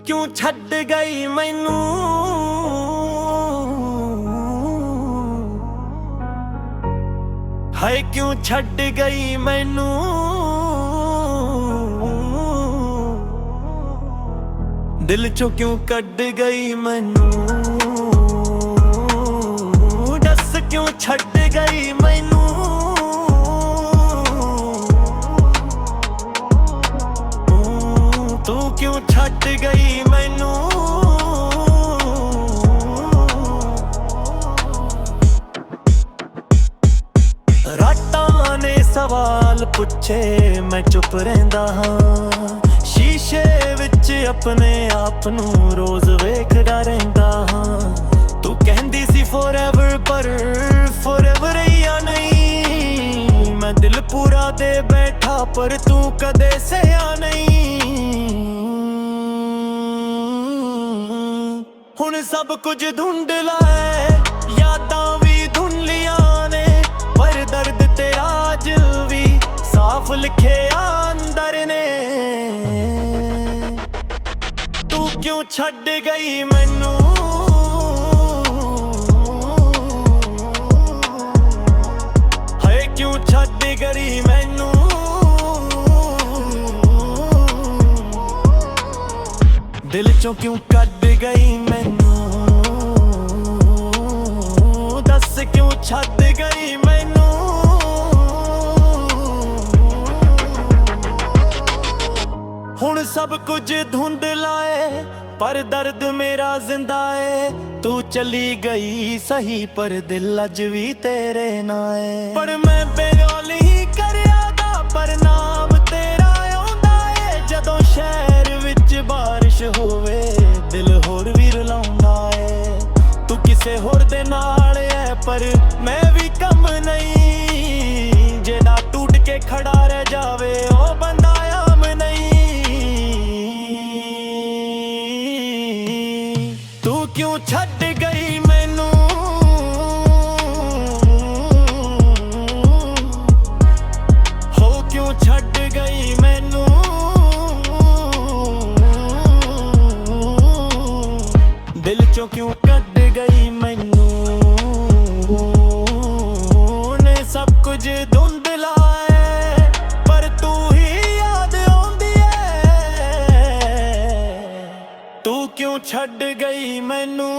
क्यों छड्ड गई मैनू, हाय क्यों छड्ड गई मैनू। दिल चों क्यों कड्ड गई मैनू, दस क्यों छड्ड गई मैनू। तू क्यों छड्ड गई मैनू। रातां ने सवाल पुछे मैं चुप रहिंदा हां, शीशे विच अपने आप नूं रोज वेखदा रहिंदा हां। तू कहंदी सी फॉरएवर पर फॉरएवर या नहीं, मैं दिल पूरा दे बैठा पर तू कदे सहा नहीं। हुण सब कुछ धुंधला है, यादां भी धुंधलियां ने, पर दर्द तेरा अज भी साफ लिखे अंदर ने। तू क्यों छड्ड गई मैनू, हाय क्यों छड्ड गई मैनू। दिल चों क्यों कड्ड गई मैनू, दस क्यों छड्ड गई मैनू। हुण सब कुछ धुंधला है पर दर्द मेरा जिंदा है। तू चली गई सही पर दिल अज भी तेरे नाल है। पर मैं बेगौल ही करिया दा पर नाम तेरा आउंदा है। जदों शहर विच बारिश होवे दिल होर भी रुलाउंदा है। तू किसे होर दे नाल है पर मैं भी कम नहीं, जेड़ा टूट के खड़ा रह जावे ओ बंदा आम नहीं। तू क्यों छड्ड गई मैनू, हो क्यों छड्ड गई मैनू। दिल चों क्यों कड्ड गई मैनू, ने सब कुछ धुंधला है पर तू ही याद आउंदी है। तू क्यों छड्ड गई मैनू।